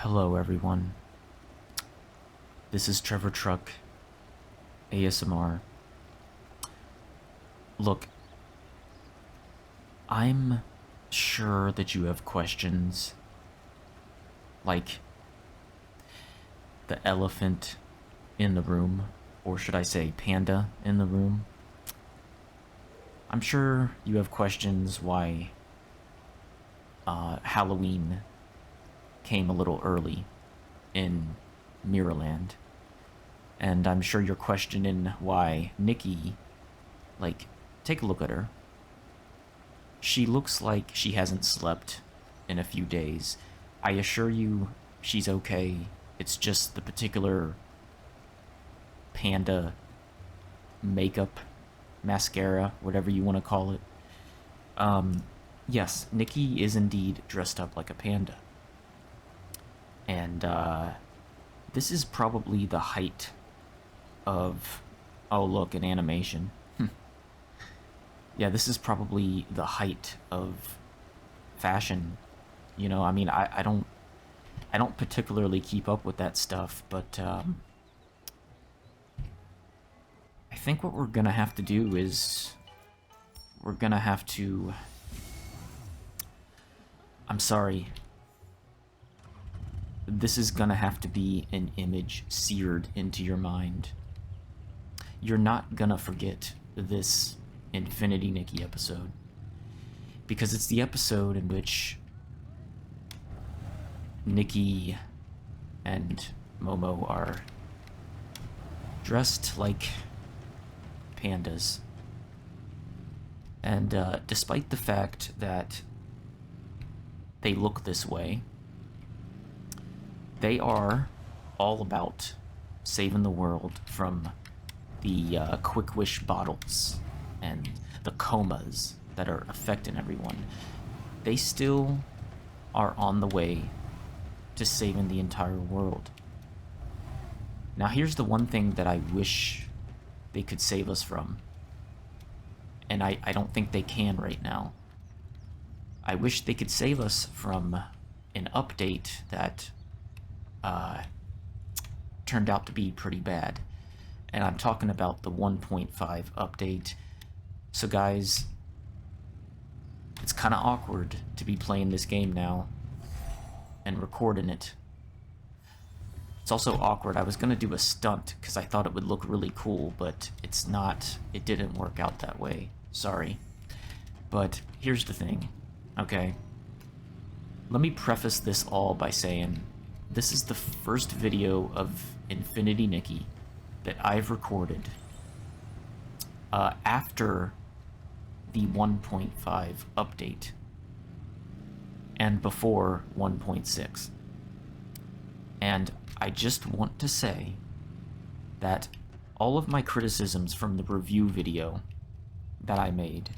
Hello, everyone. This is Trevor Truck, ASMR. Look, I'm sure that you have questions like the elephant in the room, or should I say panda in the room. I'm sure you have questions why Halloween came a little early in Mirrorland. And I'm sure you're questioning why Nikki, take a look at her. She looks like she hasn't slept in a few days. I assure you she's okay. It's just the particular panda makeup, mascara, whatever you want to call it. Yes, Nikki is indeed dressed up like a panda. And, this is probably the height of... Oh, look, an animation. Yeah, this is probably the height of fashion. You know, I mean, I don't particularly keep up with that stuff, but, I think what we're gonna have to do is... We're gonna have to... I'm sorry. This is gonna have to be an image seared into your mind. You're not gonna forget this Infinity Nikki episode. Because it's the episode in which Nikki and Momo are dressed like pandas. And despite the fact that they look this way, they are all about saving the world from the Quick Wish bottles and the comas that are affecting everyone. They still are on the way to saving the entire world. Now here's the one thing that I wish they could save us from. And I don't think they can right now. I wish they could save us from an update that turned out to be pretty bad. And I'm talking about the 1.5 update. So guys, it's kind of awkward to be playing this game now and recording it. It's also awkward. I was going to do a stunt because I thought it would look really cool, but it's not. It didn't work out that way. Sorry. But here's the thing, okay? Let me preface this all by saying this is the first video of Infinity Nikki that I've recorded after the 1.5 update and before 1.6. And I just want to say that all of my criticisms from the review video that I made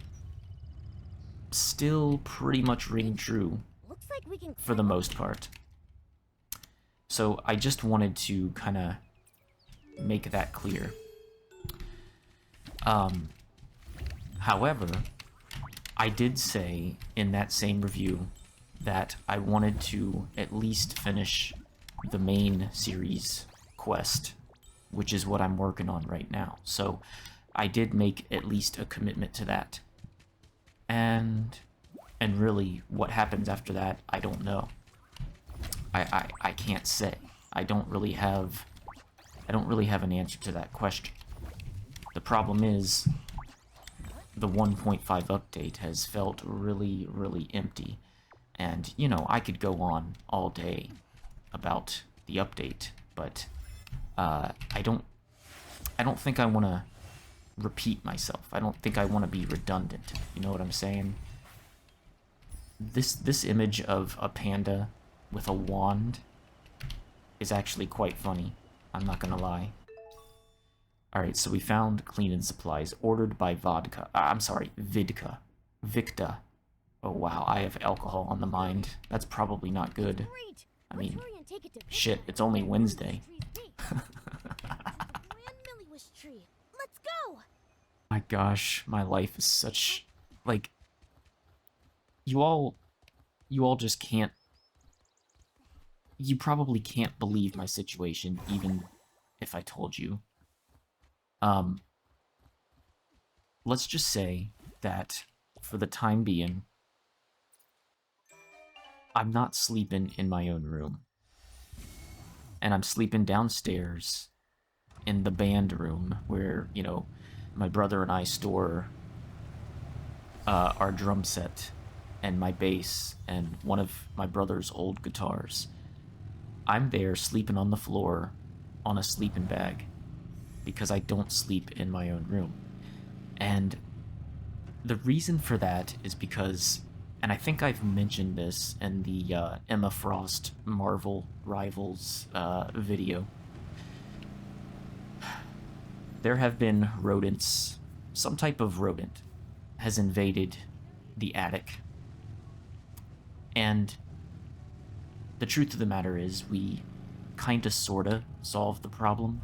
still pretty much ring true for the most part. So I just wanted to kind of make that clear. However, I did say in that same review that I wanted to at least finish the main series quest, which is what I'm working on right now. So I did make at least a commitment to that. And really, what happens after that, I don't know. I can't say. I don't really have an answer to that question. The problem is, the 1.5 update has felt really, really empty. And, you know, I could go on all day about the update, but I don't think I want to repeat myself. I don't think I want to be redundant. You know what I'm saying? This image of a panda with a wand is actually quite funny. I'm not gonna lie. Alright, so we found cleaning supplies ordered by Vodka. I'm sorry, Vidka. Victa. Oh wow, I have alcohol on the mind. That's probably not good. I mean, shit, it's only Wednesday. My gosh, my life is such... Like, you all just can't you probably can't believe my situation, even if I told you. Um, let's just say that for the time being, I'm not sleeping in my own room. And I'm sleeping downstairs in the band room where, my brother and I store our drum set and my bass and one of my brother's old guitars. I'm there sleeping on the floor on a sleeping bag because I don't sleep in my own room. And the reason for that is because, and I think I've mentioned this in the Emma Frost Marvel Rivals video, there have been rodents, some type of rodent has invaded the attic. And the truth of the matter is, we kinda sorta solved the problem.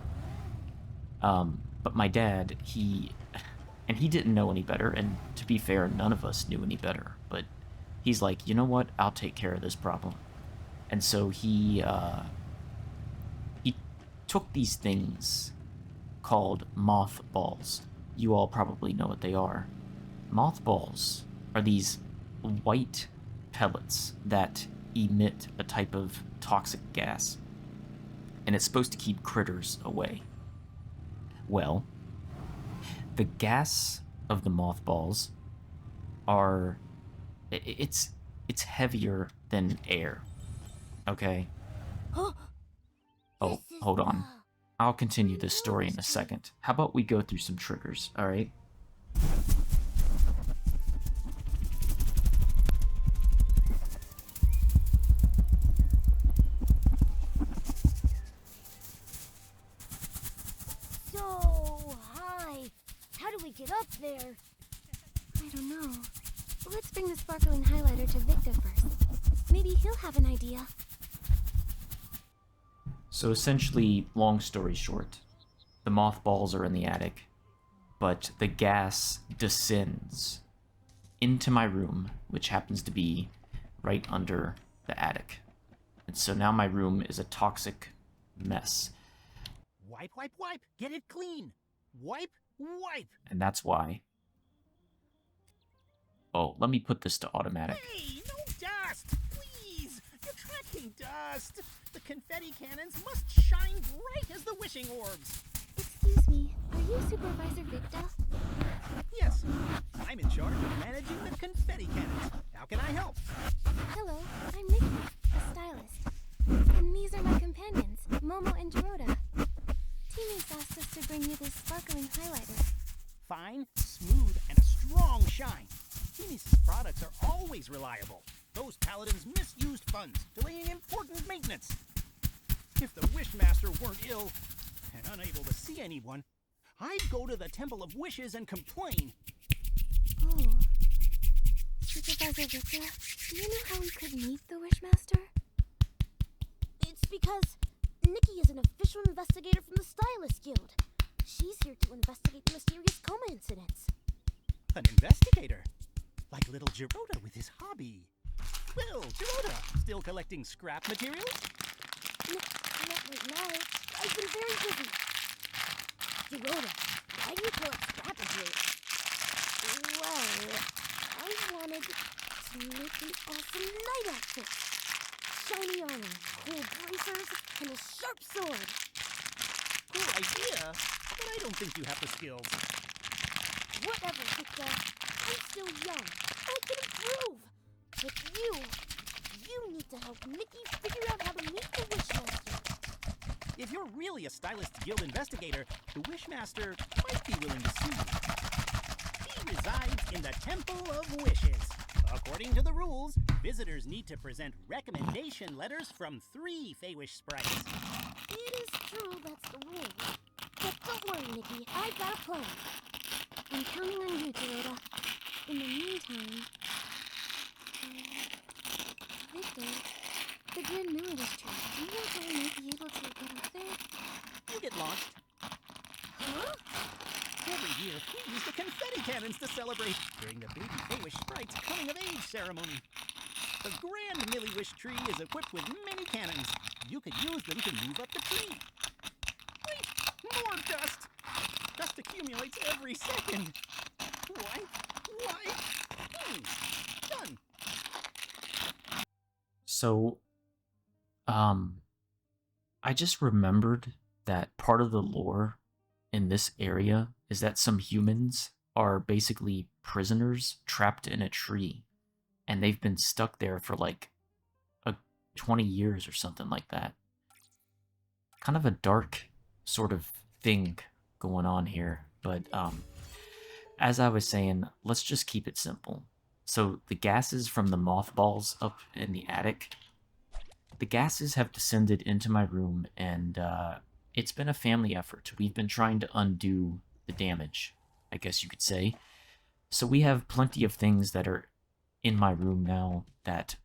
But my dad, he didn't know any better, and to be fair, none of us knew any better. But he's like, you know what? I'll take care of this problem. And so he took these things called mothballs. You all probably know what they are. Mothballs are these white pellets that emit a type of toxic gas, and it's supposed to keep critters away. Well, the gas of the mothballs are it's heavier than air. Okay? Oh, hold on. I'll continue this story in a second. How about we go through some triggers, alright? So high. How do we get up there? I don't know. Let's bring the sparkling highlighter to Victor first. Maybe he'll have an idea. So essentially, long story short, the mothballs are in the attic, but the gas descends into my room, which happens to be right under the attic. And so now my room is a toxic mess. Wipe, wipe, wipe. Get it clean. Wipe, wipe. And that's why... Oh, let me put this to automatic. Hey, no dust. Please. You're tracking dust. The confetti cannons must shine bright as the wishing orbs. Excuse me, are you Supervisor Victor? Yes, I'm in charge of managing the confetti cannons. How can I help? Hello, I'm Nikki, a stylist. And these are my companions, Momo and Dorota. Teammates asked us to bring you this sparkling highlighter. Fine, smooth, and a strong shine. Genius's products are always reliable. Those paladins misused funds, delaying important maintenance. If the Wishmaster weren't ill and unable to see anyone, I'd go to the Temple of Wishes and complain. Oh. Supervisor Victor, do you know how we could meet the Wishmaster? It's because Nikki is an official investigator from the Stylist Guild. She's here to investigate the mysterious coma incidents. An investigator? Like little Gerota with his hobby. Well, Gerota, still collecting scrap materials? Not right now. I've been very busy. Dorota, why do you collect scrap materials? Well, I wanted to make an awesome night outfit. Shiny armor, cool bracers, and a sharp sword. Cool idea, but I don't think you have the skills. Whatever, Victor. I'm still young. I can improve. But you need to help Nikki figure out how to meet the Wishmaster. If you're really a Stylist Guild investigator, the Wishmaster might be willing to see you. He resides in the Temple of Wishes. According to the rules, visitors need to present recommendation letters from 3 Feywish sprites. It is true that's the rule. But don't worry, Nikki. I've got a plan. I'm counting on you, Dorota. In the meantime... Victor, the Grand Millivist tree, do you know how we might be able to get up there? You get launched. Huh? Every year, we use the confetti cannons to celebrate during the baby Feywish sprite's coming-of-age ceremony. The Grand Milliwish tree is equipped with many cannons, You could use them to move up the tree. Wait, more dust! Dust accumulates every second. Wipe. Done. So, I just remembered that part of the lore in this area is that some humans are basically prisoners trapped in a tree, and they've been stuck there for like 20 years or something like that. Kind of a dark sort of thing going on here, but as I was saying, let's just keep it simple. So the gases from the mothballs up in the attic, the gases have descended into my room, and it's been a family effort. We've been trying to undo the damage, I guess you could say. So we have plenty of things that are in my room now that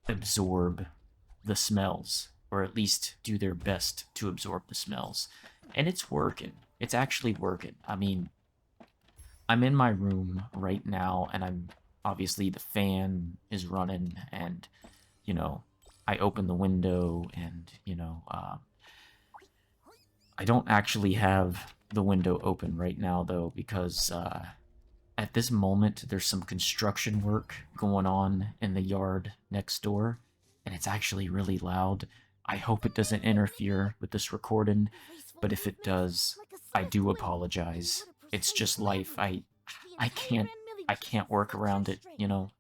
absorb the smells, or at least do their best to absorb the smells. And it's working. It's actually working. I mean, I'm in my room right now, and obviously the fan is running, and, you know, I open the window, and, I don't actually have the window open right now, though, because at this moment there's some construction work going on in the yard next door, and it's actually really loud. I hope it doesn't interfere with this recording, but if it does, I do apologize. It's just life. I can't work around it,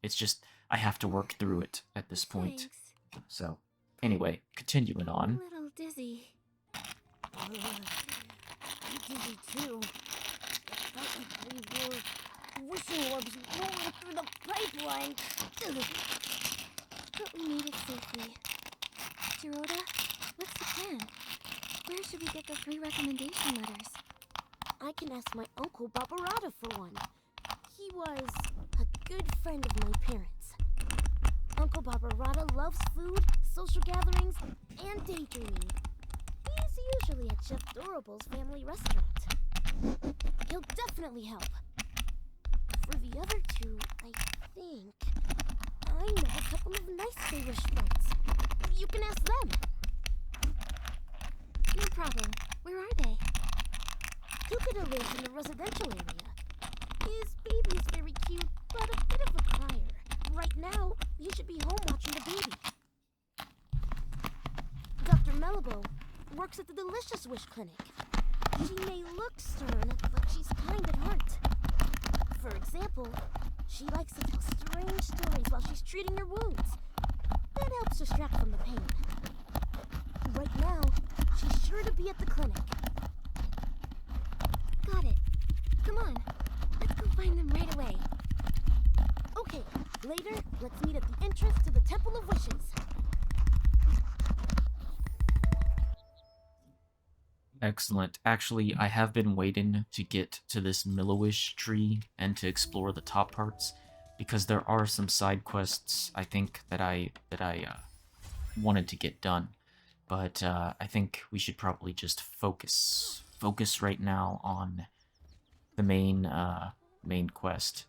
It's just I have to work through it at this point. Thanks. So, anyway, continuing A on. little dizzy. I'm dizzy too. It felt like we were wishing orbs rolling through the pipeline. But we made it safely. Dorota, what's the plan? Where should we get the 3 recommendation letters? I can ask my uncle Barbarata for one. He was a good friend of my parents. Uncle Barbarata loves food, social gatherings, and daydreaming. He's usually at Chef Dorable's family restaurant. He'll definitely help. For the other 2, I think I know a couple of nice Feywish friends. You can ask them. No problem. Where are they? Kukida lives in the residential area. His baby is very cute, but a bit of a crier. Right now, you should be home watching the baby. Dr. Malibu works at the Delicious Wish Clinic. She may look stern, but she's kind at heart. For example, she likes to tell strange stories while she's treating your wounds. That helps distract from the pain. Right now, she's sure to be at the clinic. Got it. Come on. Let's go find them right away. Okay, later, let's meet at the entrance to the Temple of Wishes. Excellent. Actually, I have been waiting to get to this Milliwish tree and to explore the top parts, because there are some side quests I think that I wanted to get done. But I think we should probably just focus right now on the main quest.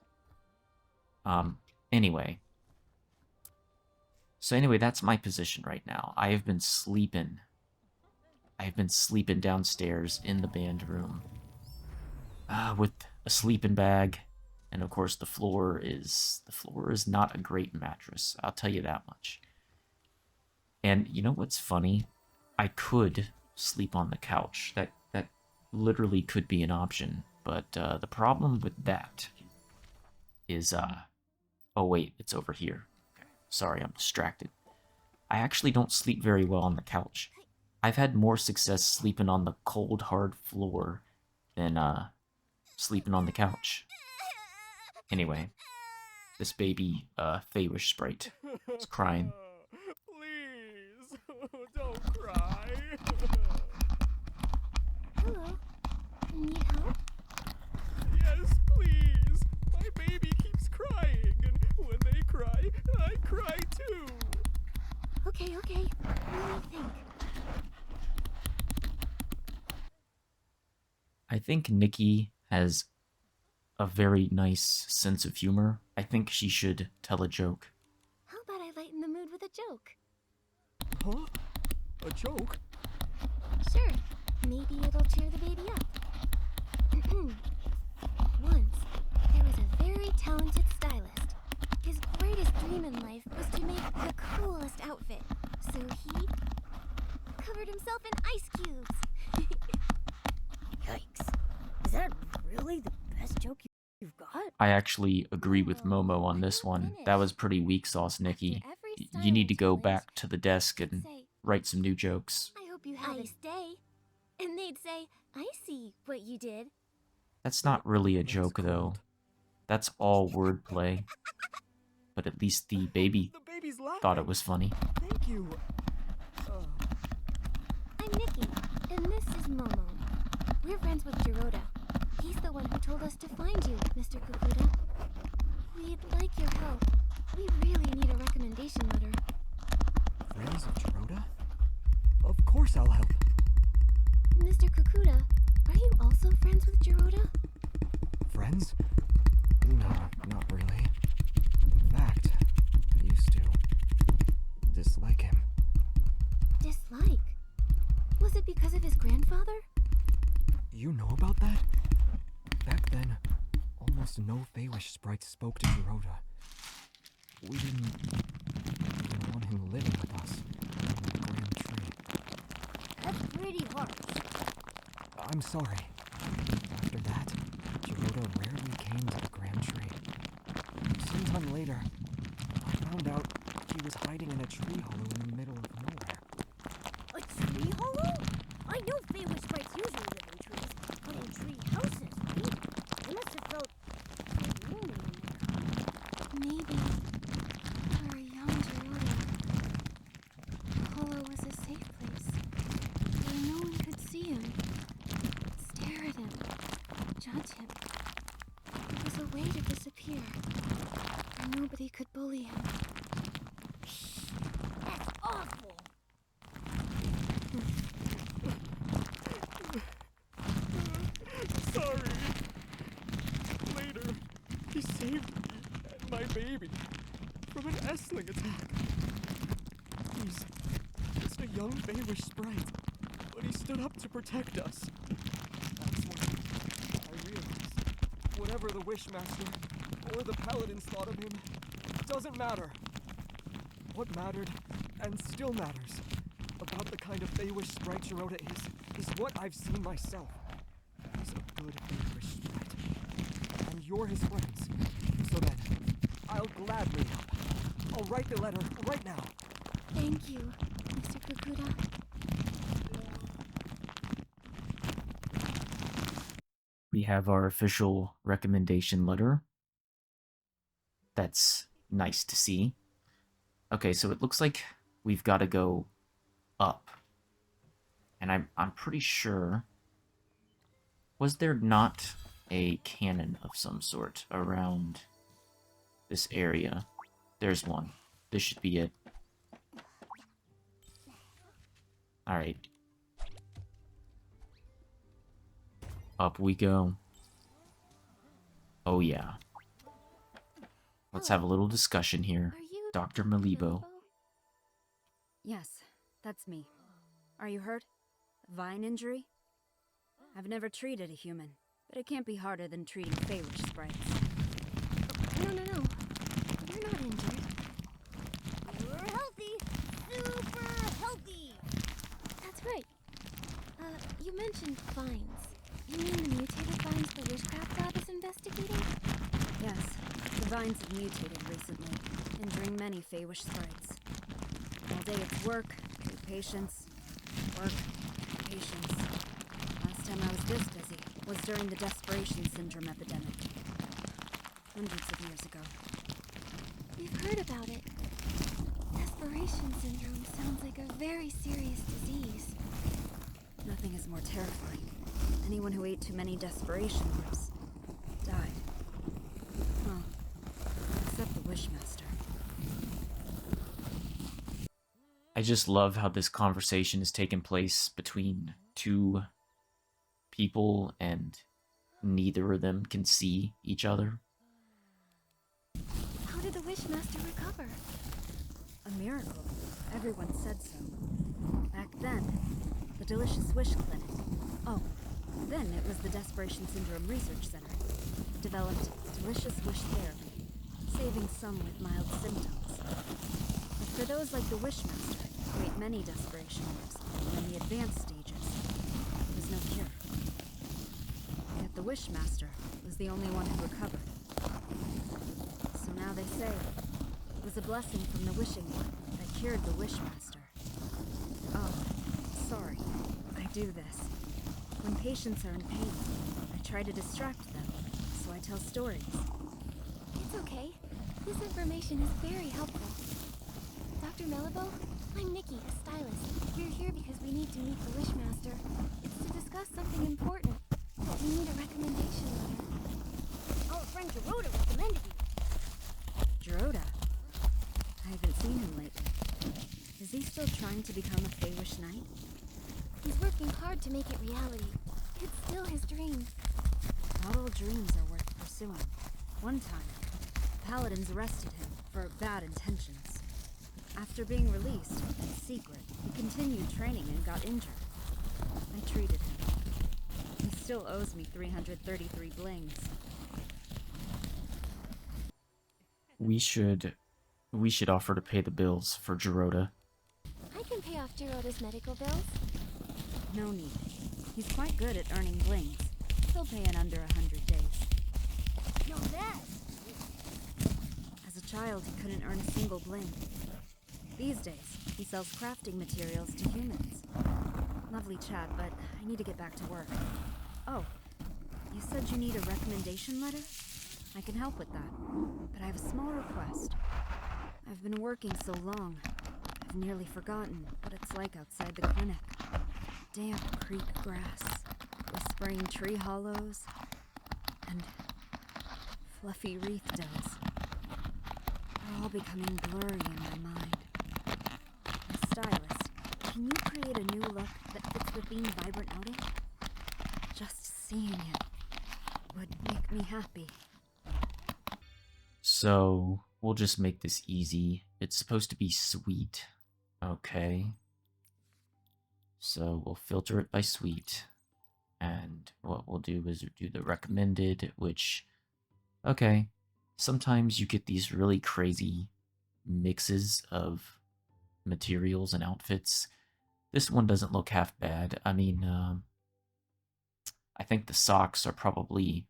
Anyway. So anyway, that's my position right now. I have been sleeping downstairs in the band room with a sleeping bag, and of course the floor is not a great mattress. I'll tell you that much. And you know what's funny? I could sleep on the couch. That literally could be an option. But the problem with that is oh wait, it's over here. Okay. Sorry, I'm distracted. I actually don't sleep very well on the couch. I've had more success sleeping on the cold, hard floor than sleeping on the couch. Anyway, this baby Feywish sprite is crying. Please, don't cry. Hello. Need help? Yes, please. My baby keeps crying, and when they cry, I cry too. Okay. What do you think? I think Nikki has a very nice sense of humor. I think she should tell a joke. How about I lighten the mood with a joke? Huh? A joke? Sure, maybe it'll cheer the baby up. Once, there was a very talented stylist. His greatest dream in life was to make the coolest outfit. So he covered himself in ice cubes. Yikes. Is that really the best joke you've got? I actually agree with Oh, Momo on I'm this not one. finished. That was pretty weak sauce, Nikki. After every You need to styling go challenge, back to the desk he'd and say, write some new jokes. I hope you have a day. And they'd say, I see what you did. That's not really a That's joke, though. cold. That's all wordplay. But at least the baby The baby's laughing. thought it was funny. Thank you. I'm Nikki, and this is Momo. We're friends with Jiroda. He's the one who told us to find you, Mr. Kukuda. We'd like your help. We really need a recommendation letter. Friends of Jiroda? Of course I'll help. Mr. Kukuda, are you also friends with Jiroda? Friends? No, not really. In fact, I used to dislike him. Dislike? Was it because of his grandfather? You know about that? Back then, almost no Feywish sprites spoke to Jiroda. We didn't even want him living with us in the grand tree. That's pretty harsh. I'm sorry. After that, Jiroda rarely came to the grand tree. Sometime later, I found out he was hiding in a tree hollow in the middle of nowhere. A tree hollow? I know Feywish sprites usually live in trees, but in tree houses, right? It must have felt so lonely in there. Maybe for a young Jiroda, the hollow was a safe place where no one could see him, stare at him, judge him. It was a way to disappear, and nobody could bully him. That's awful. Sorry. Later, he saved me and my baby from an Essling attack. He's just a young Feywish sprite, but he stood up to protect us. That's when I realized whatever the Wishmaster or the Paladins thought of him doesn't matter. What mattered, and still matters, about the kind of Feywish sprite Jiroda is what I've seen myself. He's a good Feywish sprite. And you're his friends. So then, I'll gladly help. I'll write the letter right now. Thank you, Mr. Kukuda. We have our official recommendation letter. That's nice to see. Okay, so it looks like we've got to go up. And I'm pretty sure... Was there not a cannon of some sort around this area? There's one. This should be it. Alright. Up we go. Oh yeah. Let's have a little discussion here. Are you Dr. Malibo. Yes, that's me. Are you hurt? Vine injury? I've never treated a human, but it can't be harder than treating Feywish sprites. No. You're not injured. You're healthy. Super healthy. That's right. You mentioned vines. You mean the mutated vines the Wishcraft Lab is investigating? Yes, the vines have mutated recently, injuring many Feywish sprites. All day it's work, patience, work, patience. Last time I was this busy was during the Desperation Syndrome epidemic. Hundreds of years ago. We've heard about it. Desperation syndrome sounds like a very serious disease. Nothing is more terrifying. Anyone who ate too many desperation herbs died. Well, except the Wishmaster. I just love how this conversation is taking place between two people and neither of them can see each other. How did the Wishmaster recover? A miracle. Everyone said so. Back then, the Delicious Wish Clinic. Oh, then it was the Desperation Syndrome Research Center. Developed Delicious Wish Therapy, saving some with mild symptoms. But for those like the Wishmaster, who ate many desperation herbs, and in the advanced stages, there was no cure. Yet the Wishmaster was the only one who recovered. So now they say it was a blessing from the Wishing One that cured the Wishmaster. Oh, sorry. I do this. When patients are in pain, I try to distract them, so I tell stories. It's okay. This information is very helpful. Dr. Melabo, I'm Nikki, a stylist. We're here because we need to meet the Wishmaster. It's to discuss something important. We need a recommendation letter. Our friend Gerota recommended you. Gerota? I haven't seen him lately. Is he still trying to become a Feywish Knight? He's working hard to make it reality. It's still his dream. Not all dreams are worth pursuing. One time, Paladins arrested him for bad intentions. After being released, in secret, he continued training and got injured. I treated him. He still owes me 333 blings. We should offer to pay the bills for Gerota. I can pay off Gerota's medical bills. No need. He's quite good at earning blings. He'll pay in under 100 days. No, that. As a child, he couldn't earn a single bling. These days, he sells crafting materials to humans. Lovely chat, but I need to get back to work. Oh, you said you need a recommendation letter? I can help with that, but I have a small request. I've been working so long, I've nearly forgotten what it's like outside the clinic. Damp creek grass, whispering tree hollows, and fluffy wreath doves. They're all becoming blurry in my mind. As stylist, can you create a new look that fits the theme Vibrant Outing? Just seeing it would make me happy. So, we'll just make this easy. It's supposed to be sweet. Okay. So, we'll filter it by sweet. And what we'll do is do the recommended, which... Okay. Sometimes you get these really crazy mixes of materials and outfits. This one doesn't look half bad. I mean, I think the socks are probably...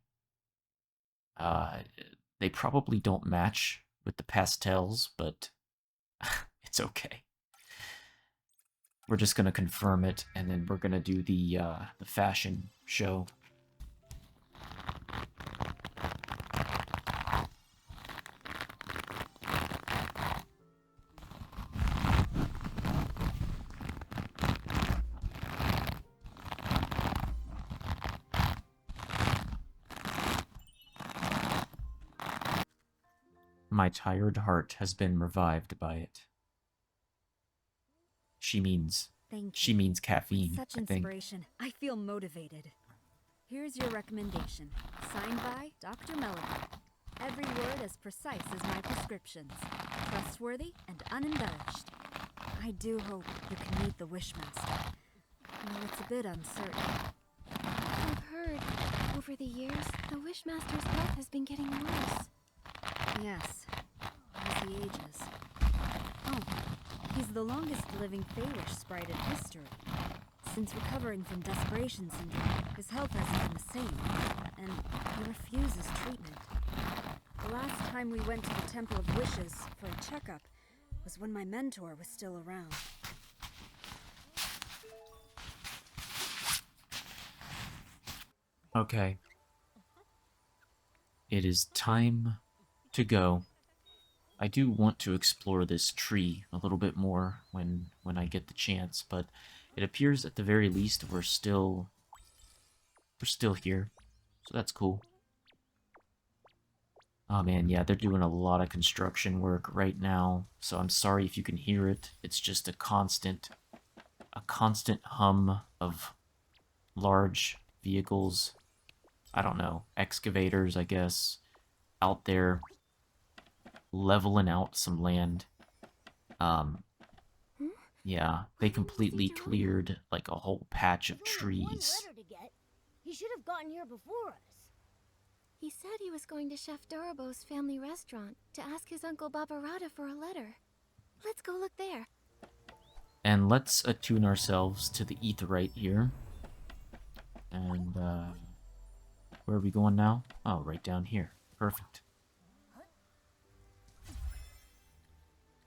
they probably don't match with the pastels, but it's okay. We're just gonna confirm it, and then we're gonna do the fashion show. My tired heart has been revived by it. She means Thank you. caffeine, Such I think. inspiration. I feel motivated. Here's your recommendation. Signed by Dr. Melody. Every word as precise as my prescriptions. Trustworthy and unembellished. I do hope you can meet the Wishmaster. Though it's a bit uncertain. I've heard, over the years, the Wishmaster's health has been getting worse. Yes, as he ages. Oh, he's the longest living Feywish sprite in history. Since recovering from Desperation Syndrome, his health hasn't been the same, and he refuses treatment. The last time we went to the Temple of Wishes for a checkup was when my mentor was still around. Okay. It is time to go. I do want to explore this tree a little bit more when I get the chance, but it appears at the very least we're still here. So that's cool. Oh man, yeah, they're doing a lot of construction work right now, so I'm sorry if you can hear it. It's just a constant hum of large vehicles. I don't know, excavators, I guess, out there leveling out some land. Yeah, Why they didn't we see completely Geronimo? cleared like a whole patch of There's only one trees. letter to get. He should have gotten here before us. He said he was going to Chef Dorobo's family restaurant to ask his uncle Barbarata for a letter. Let's go look there. And let's attune ourselves to the etherite here. And, where are we going now? Oh, right down here. Perfect.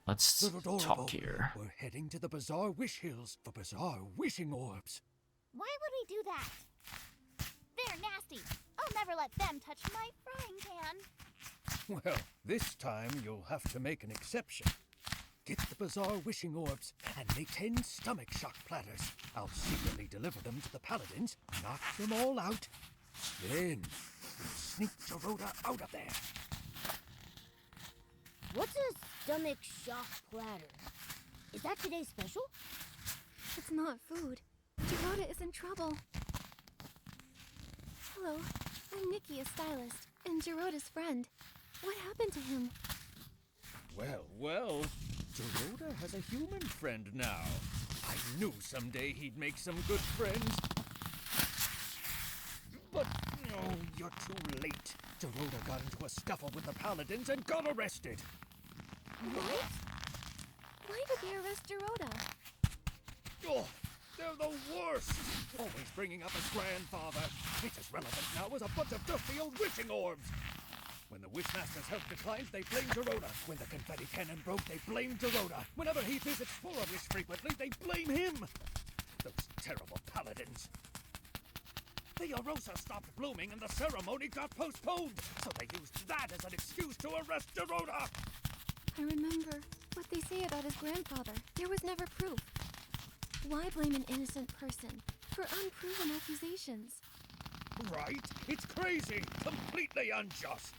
Let's Little Dorobo, talk here. we're heading to the Bazaar Wish Hills for Bazaar Wishing Orbs. Why would we do that? They're nasty. I'll never let them touch my frying pan. Well, this time you'll have to make an exception. Get the Bazaar Wishing Orbs and make 10 stomach shock platters. I'll secretly deliver them to the Paladins, knock them all out. Then we'll sneak Dorota out of there. What's a stomach shock platter? Is that today's special? It's not food. Dorota is in trouble. Hello, I'm Nikki, a stylist, and Geroda's friend. What happened to him? Well, Dorota has a human friend now. I knew someday he'd make some good friends. But, no, you're too late. Dorota got into a scuffle with the Paladins and got arrested. What? Why did they arrest Dorota? Oh, they're the worst! Always bringing up his grandfather. It's as relevant now as a bunch of dusty old wishing orbs. When the Wishmaster's health declined, they blamed Dorota. When the confetti cannon broke, they blamed Dorota. Whenever he visits for a wish frequently, they blame him. Those terrible Paladins. The Arosa stopped blooming and the ceremony got postponed, so they used that as an excuse to arrest Dorota. I remember what they say about his grandfather. There was never proof. Why blame an innocent person for unproven accusations? Right? It's crazy, completely unjust.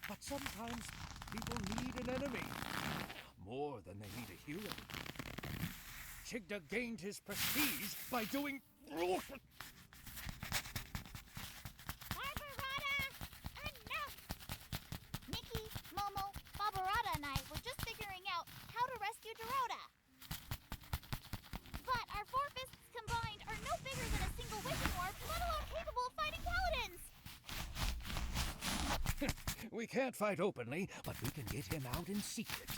But sometimes people need an enemy, more than they need a hero. Chigda gained his prestige by doing... Barbarata! Enough! Nikki, Momo, Barbarata and I were just figuring out how to rescue Dorota. But our four fists combined are no bigger than a single wishing orb, let alone capable of fighting paladins! We can't fight openly, but we can get him out in secret.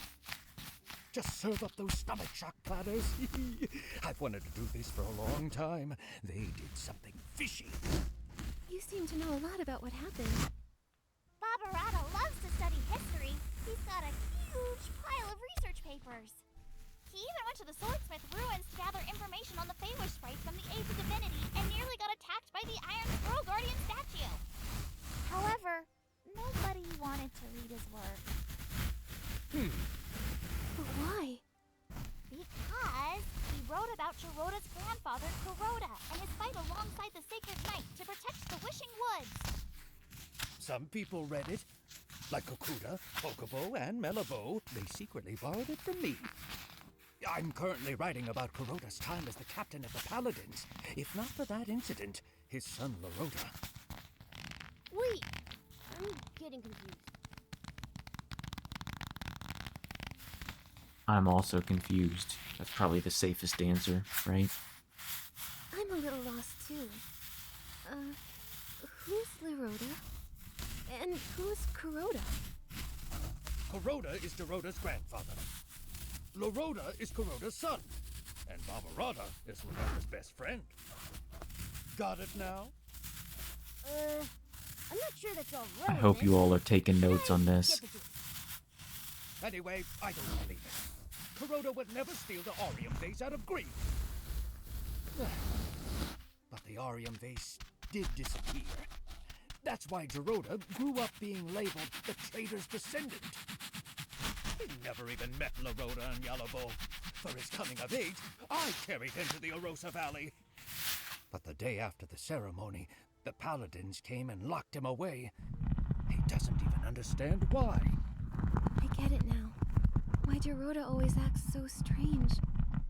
Just serve up those stomach shock platters. I've wanted to do this for a long time. They did something fishy. You seem to know a lot about what happened. Barbarata loves to study history. He's got a huge pile of research papers. He even went to the Swordsmith ruins to gather information on the Feywish sprite from the Age of Divinity and nearly got attacked by the Iron Squirrel Guardian statue. However, nobody wanted to read his work. But why? Because he wrote about Geroda's grandfather, Kuroda, and his fight alongside the Sacred Knight to protect the Wishing Woods. Some people read it. Like Okuda, Pokobo, and Melabo, they secretly borrowed it from me. I'm currently writing about Kuroda's time as the captain of the Paladins. If not for that incident, his son Lorota. Wait, I'm getting confused. I'm also confused. That's probably the safest answer, right? I'm a little lost too. Who's Lirota? And who's Kuroda? Kuroda is Dorota's grandfather. Lorota is Kuroda's son. And Barbarata is Lorota's best friend. Got it now? I'm not sure that's all I hope you all are taking notes on Get this. the gist. Anyway, I don't believe it. Kuroda would never steal the Arium vase out of grief. But the Arium vase did disappear. That's why Dorota grew up being labeled the traitor's descendant. He never even met Lorota and Yalabo. For his coming of age, I carried him to the Arosa Valley. But the day after the ceremony, the Paladins came and locked him away. He doesn't even understand why. I get it now. Why Dorota always acts so strange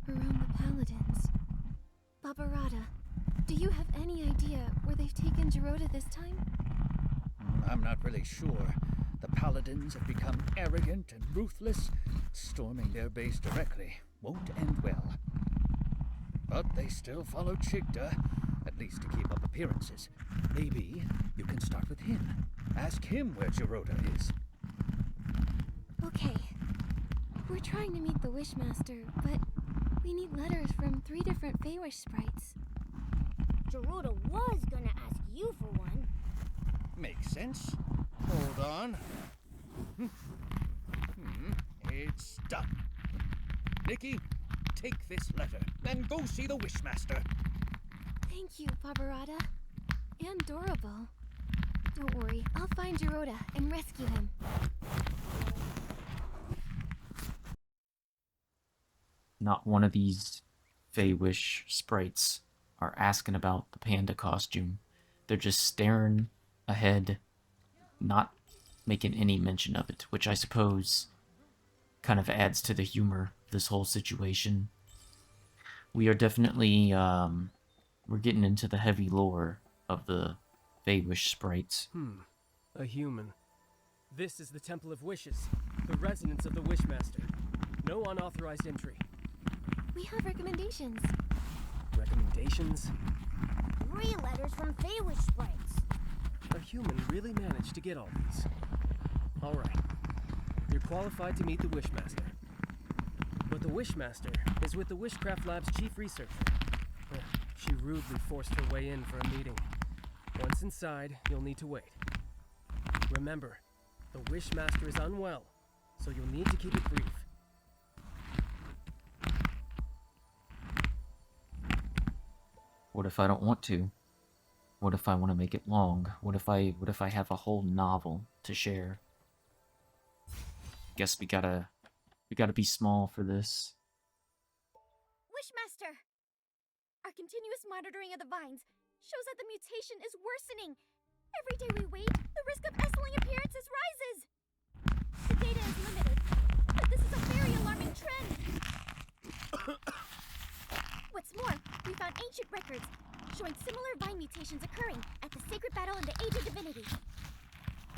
around the Paladins. Barbarata, do you have any idea where they've taken Dorota this time? I'm not really sure. the paladins have become arrogant and ruthless, storming their base directly won't end well. But they still follow Chigda, at least to keep up appearances. Maybe you can start with him. Ask him where Geroda is. Okay. We're trying to meet the Wishmaster, but we need letters from 3 different Feywish sprites. Geroda was gonna ask you for one. Makes sense. Hold on. It's done. Nikki, take this letter and go see the Wishmaster. Thank you, Barbarata. And Dorable. Don't worry, I'll find Geroda and rescue him. Not one of these Feywish sprites are asking about the panda costume. They're just staring ahead, not making any mention of it, which I suppose kind of adds to the humor of this whole situation. We are definitely, we're getting into the heavy lore of the Feywish sprites. A human. This is the Temple of Wishes, the residence of the Wishmaster. No unauthorized entry. We have recommendations. Recommendations? 3 letters from Feywish sprites. A human really managed to get all these. Alright. You're qualified to meet the Wishmaster. But the Wishmaster is with the Wishcraft Lab's chief researcher. She rudely forced her way in for a meeting. Once inside, you'll need to wait. Remember, the Wishmaster is unwell, so you'll need to keep it brief. What if I don't want to? What if I want to make it long? What if I have a whole novel to share? Guess we gotta be small for this. Wishmaster! Our continuous monitoring of the vines shows that the mutation is worsening. Every day we wait, the risk of Essling appearances rises. The data is limited, but this is a very alarming trend. What's more, we found ancient records showing similar vine mutations occurring at the Sacred Battle in the Age of Divinity.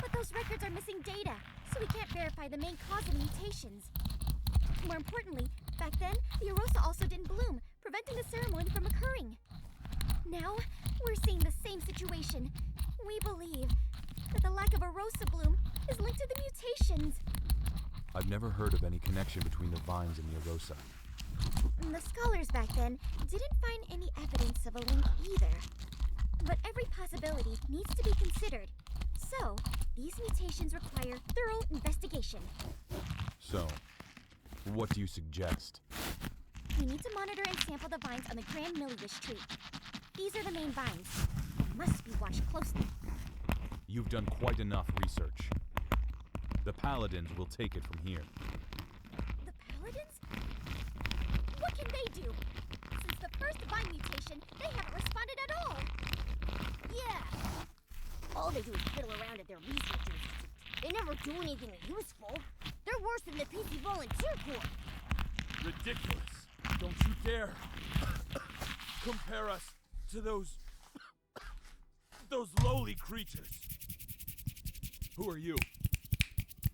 But those records are missing data, so we can't verify the main cause of the mutations. More importantly, back then, the Arosa also didn't bloom, preventing the ceremony from occurring. Now, we're seeing the same situation. We believe that the lack of Arosa bloom is linked to the mutations. I've never heard of any connection between the vines and the Arosa. The scholars back then didn't find any evidence of a link either. But every possibility needs to be considered. So, these mutations require thorough investigation. So, what do you suggest? We need to monitor and sample the vines on the Grand Milliwish tree. These are the main vines. They must be watched closely. You've done quite enough research. The Paladins will take it from here. The Paladins? What can they do? Since the first vine mutation, they haven't responded at all. Yeah. All they do is fiddle around at their research institute. They never do anything useful. They're worse than the PC Volunteer Corps. Ridiculous. Don't you dare compare us to those lowly creatures. Who are you?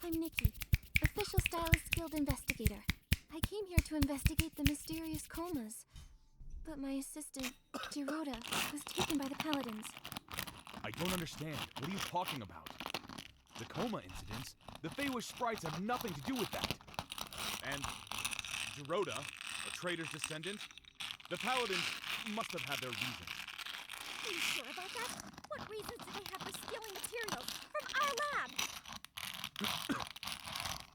I'm Nikki, Official Stylist Guild Investigator. I came here to investigate the mysterious comas. But my assistant, Geroda, was taken by the Paladins. I don't understand. What are you talking about? The coma incidents? The Feywish sprites have nothing to do with that. And Geroda, a traitor's descendant? The Paladins must have had their reasons. Are you sure about that? What reasons do they have for stealing materials from our lab?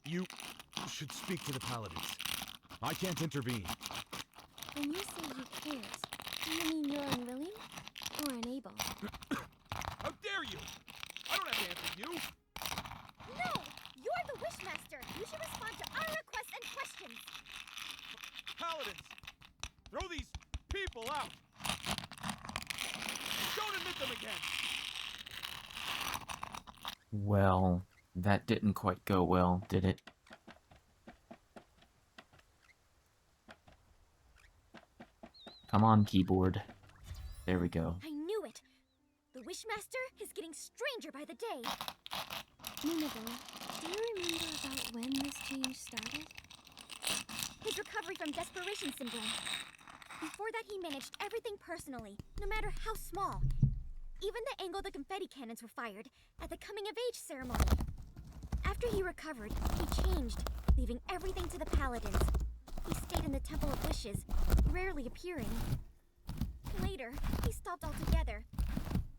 You should speak to the Paladins. I can't intervene. When you say you can't, do you mean you're unwilling or unable? How dare you! I don't have to answer you! No! You're the Wishmaster! You should respond to our requests and questions! Paladins! Throw these people out! Don't admit them again! Well, that didn't quite go well, did it? Come on, keyboard. There we go. I knew it! The Wishmaster is getting stranger by the day. Nineveh, do you remember about when this change started? His recovery from desperation syndrome. Before that, he managed everything personally, no matter how small. Even the angle the confetti cannons were fired at the coming-of-age ceremony. After he recovered, he changed, leaving everything to the paladins. He stayed in the Temple of Wishes, rarely appearing. Later, he stopped altogether.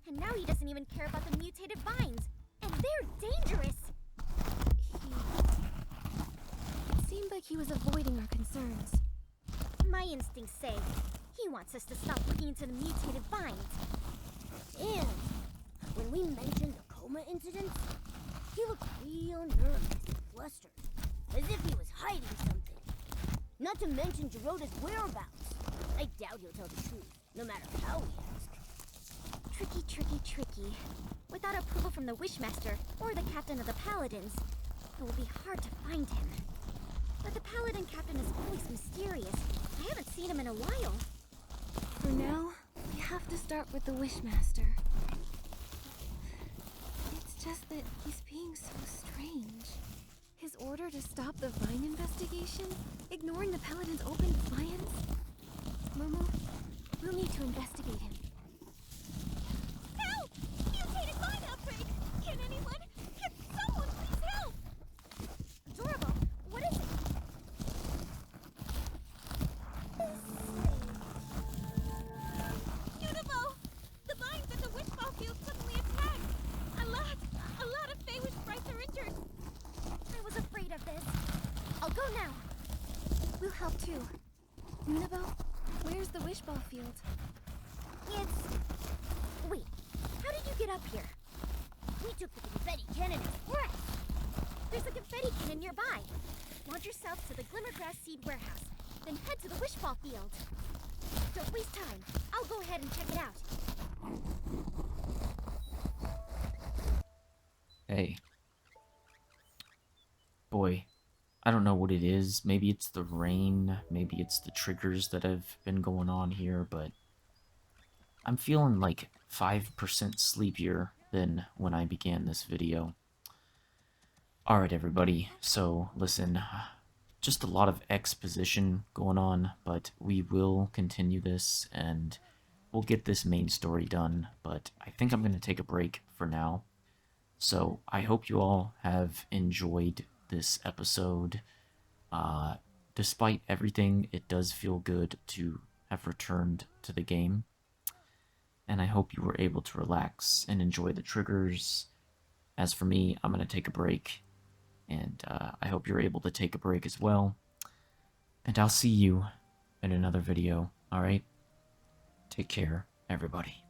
And now he doesn't even care about the mutated vines. And they're dangerous! It seemed like he was avoiding our concerns. My instincts say he wants us to stop looking into the mutated vines. And when we mentioned the coma incident, he looked real nervous and flustered, as if he was hiding something. Not to mention Geroda's whereabouts. I doubt he'll tell the truth, no matter how we ask. Tricky, tricky, tricky. Without approval from the Wishmaster or the captain of the Paladins, it will be hard to find him. But the Paladin captain is always mysterious. I haven't seen him in a while. For now, we have to start with the Wishmaster. It's just that he's being so strange. His order to stop the Vine investigation? Ignoring the Paladin's open defiance? Momo, we'll need to investigate him. Help! Mutated vine outbreak! Can anyone? Can someone please help? Adorable, what is it? Univo! The vines at the wishball field suddenly attacked! A lot of Feywish sprites are injured! I was afraid of this. I'll go now. We'll help too. Univo, where's the wishball field? Wait, how did you get up here? We took the confetti cannon express. There's a confetti cannon nearby. Launch yourself to the Glimmergrass Seed Warehouse, then head to the wishball field. Don't waste time. I'll go ahead and check it out. Hey. Boy, I don't know what it is. Maybe it's the rain, maybe it's the triggers that have been going on here, but I'm feeling like 5% sleepier than when I began this video. Alright everybody, so listen, just a lot of exposition going on, but we will continue this and we'll get this main story done, but I think I'm going to take a break for now. So I hope you all have enjoyed this episode. Despite everything, it does feel good to have returned to the game. And I hope you were able to relax and enjoy the triggers. As for me, I'm going to take a break. And I hope you're able to take a break as well. And I'll see you in another video, alright? Take care, everybody.